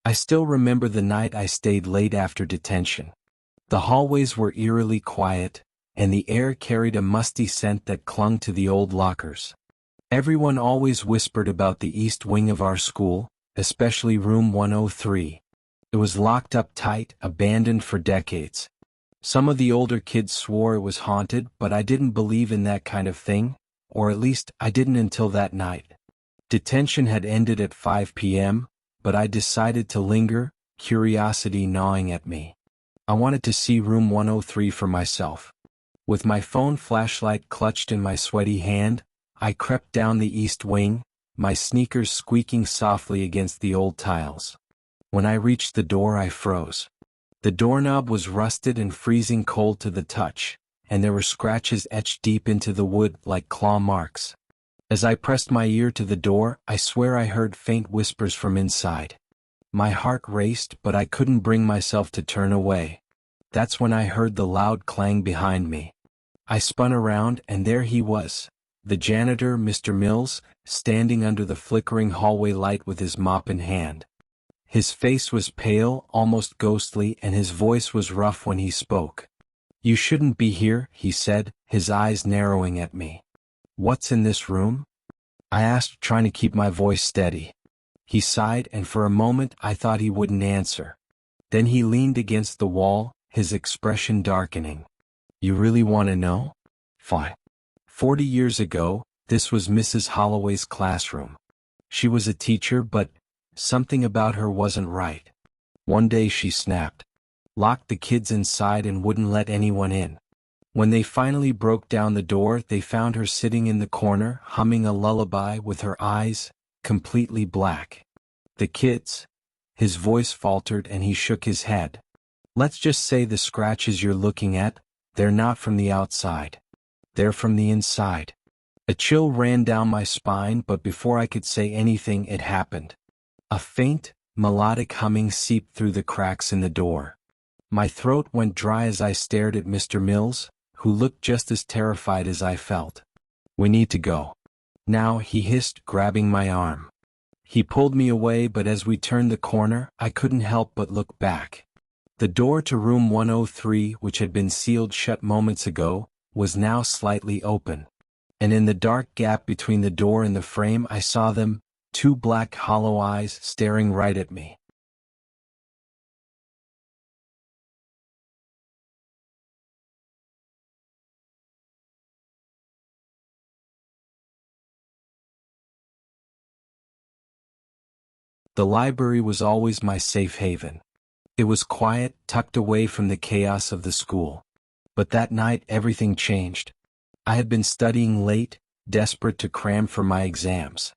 I still remember the night I stayed late after detention. The hallways were eerily quiet, and the air carried a musty scent that clung to the old lockers. Everyone always whispered about the east wing of our school, especially room 103. It was locked up tight, abandoned for decades. Some of the older kids swore it was haunted, but I didn't believe in that kind of thing, or at least I didn't until that night. Detention had ended at 5 p.m., but I decided to linger, curiosity gnawing at me. I wanted to see room 103 for myself. With my phone flashlight clutched in my sweaty hand, I crept down the east wing, my sneakers squeaking softly against the old tiles. When I reached the door, I froze. The doorknob was rusted and freezing cold to the touch, and there were scratches etched deep into the wood like claw marks. As I pressed my ear to the door, I swear I heard faint whispers from inside. My heart raced, but I couldn't bring myself to turn away. That's when I heard the loud clang behind me. I spun around, and there he was, the janitor, Mr. Mills, standing under the flickering hallway light with his mop in hand. His face was pale, almost ghostly, and his voice was rough when he spoke. "You shouldn't be here," he said, his eyes narrowing at me. "What's in this room?" I asked, trying to keep my voice steady. He sighed, and for a moment I thought he wouldn't answer. Then he leaned against the wall, his expression darkening. "You really want to know? Fine. 40 years ago, this was Mrs. Holloway's classroom. She was a teacher, but something about her wasn't right. One day she snapped, locked the kids inside and wouldn't let anyone in. When they finally broke down the door, they found her sitting in the corner, humming a lullaby with her eyes completely black. The kids." His voice faltered and he shook his head. "Let's just say the scratches you're looking at, they're not from the outside. They're from the inside." A chill ran down my spine, but before I could say anything, it happened. A faint, melodic humming seeped through the cracks in the door. My throat went dry as I stared at Mr. Mills, who looked just as terrified as I felt. "We need to go now," he hissed, grabbing my arm. He pulled me away, but as we turned the corner, I couldn't help but look back. The door to room 103, which had been sealed shut moments ago, was now slightly open. And in the dark gap between the door and the frame, I saw them, two black hollow eyes staring right at me. The library was always my safe haven. It was quiet, tucked away from the chaos of the school. But that night everything changed. I had been studying late, desperate to cram for my exams.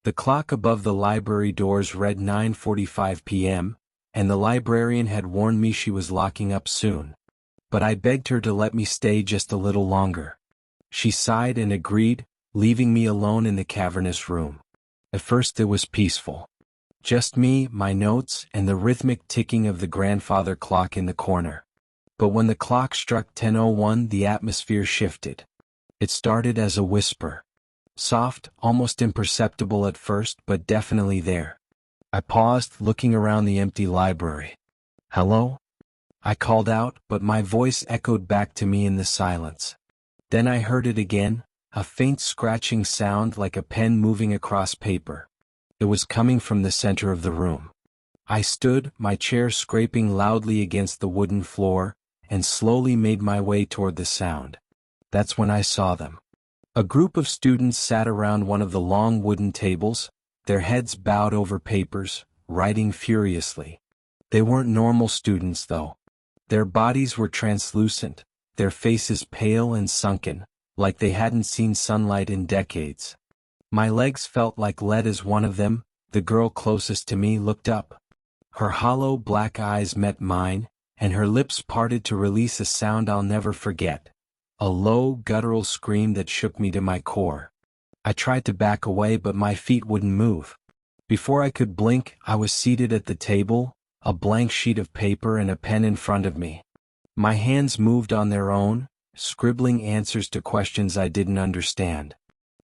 The clock above the library doors read 9:45 p.m., and the librarian had warned me she was locking up soon. But I begged her to let me stay just a little longer. She sighed and agreed, leaving me alone in the cavernous room. At first it was peaceful. Just me, my notes, and the rhythmic ticking of the grandfather clock in the corner. But when the clock struck 10:01, the atmosphere shifted. It started as a whisper. Soft, almost imperceptible at first, but definitely there. I paused, looking around the empty library. "Hello?" I called out, but my voice echoed back to me in the silence. Then I heard it again, a faint scratching sound like a pen moving across paper. It was coming from the center of the room. I stood, my chair scraping loudly against the wooden floor, and slowly made my way toward the sound. That's when I saw them. A group of students sat around one of the long wooden tables, their heads bowed over papers, writing furiously. They weren't normal students, though. Their bodies were translucent, their faces pale and sunken, like they hadn't seen sunlight in decades. My legs felt like lead as one of them, the girl closest to me, looked up. Her hollow black eyes met mine, and her lips parted to release a sound I'll never forget. A low, guttural scream that shook me to my core. I tried to back away, but my feet wouldn't move. Before I could blink, I was seated at the table, a blank sheet of paper and a pen in front of me. My hands moved on their own, scribbling answers to questions I didn't understand.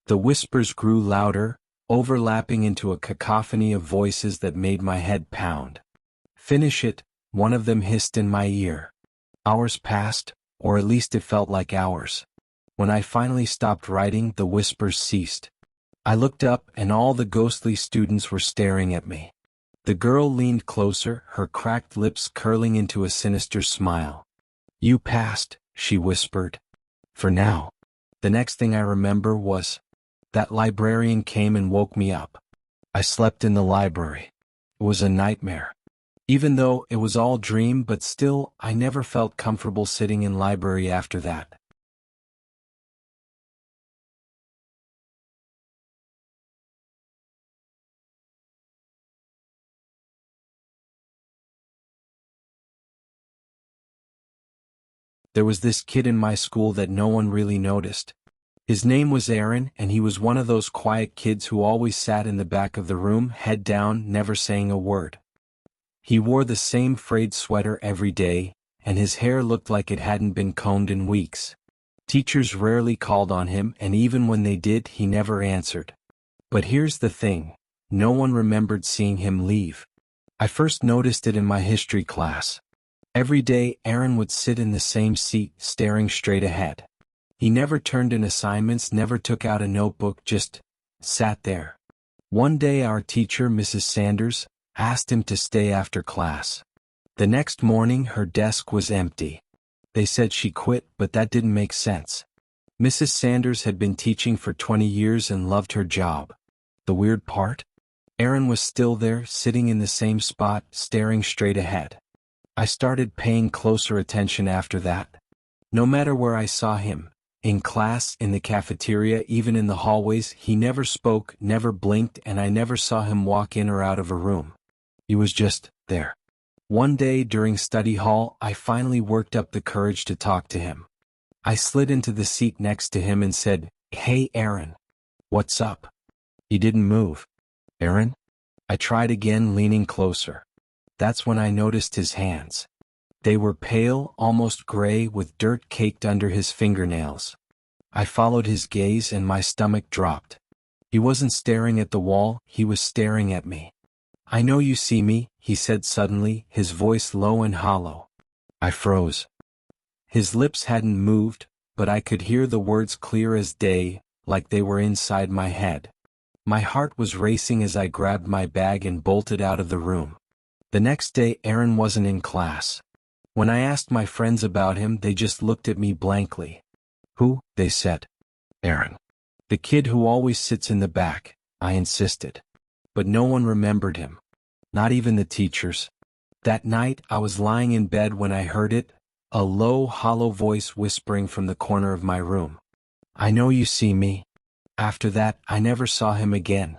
The whispers grew louder, overlapping into a cacophony of voices that made my head pound. "Finish it," one of them hissed in my ear. Hours passed, or at least it felt like hours. When I finally stopped writing, the whispers ceased. I looked up and all the ghostly students were staring at me. The girl leaned closer, her cracked lips curling into a sinister smile. "You passed," she whispered. "For now." The next thing I remember was that librarian came and woke me up. I slept in the library. It was a nightmare. Even though it was all dream, but still, I never felt comfortable sitting in library after that. There was this kid in my school that no one really noticed. His name was Aaron, and he was one of those quiet kids who always sat in the back of the room, head down, never saying a word. He wore the same frayed sweater every day, and his hair looked like it hadn't been combed in weeks. Teachers rarely called on him, and even when they did, he never answered. But here's the thing, no one remembered seeing him leave. I first noticed it in my history class. Every day, Aaron would sit in the same seat, staring straight ahead. He never turned in assignments, never took out a notebook, just sat there. One day our teacher, Mrs. Sanders, asked him to stay after class. The next morning her desk was empty. They said she quit, but that didn't make sense. Mrs. Sanders had been teaching for 20 years and loved her job. The weird part? Aaron was still there, sitting in the same spot, staring straight ahead. I started paying closer attention after that. No matter where I saw him, in class, in the cafeteria, even in the hallways, he never spoke, never blinked, and I never saw him walk in or out of a room. He was just there. One day during study hall, I finally worked up the courage to talk to him. I slid into the seat next to him and said, "Hey Aaron, what's up?" He didn't move. "Aaron?" I tried again, leaning closer. That's when I noticed his hands. They were pale, almost gray, with dirt caked under his fingernails. I followed his gaze and my stomach dropped. He wasn't staring at the wall, he was staring at me. "I know you see me," he said suddenly, his voice low and hollow. I froze. His lips hadn't moved, but I could hear the words clear as day, like they were inside my head. My heart was racing as I grabbed my bag and bolted out of the room. The next day Aaron wasn't in class. When I asked my friends about him, they just looked at me blankly. "Who?" they said. "Aaron. The kid who always sits in the back," I insisted. But no one remembered him. Not even the teachers. That night I was lying in bed when I heard it, a low, hollow voice whispering from the corner of my room. "I know you see me." After that, I never saw him again.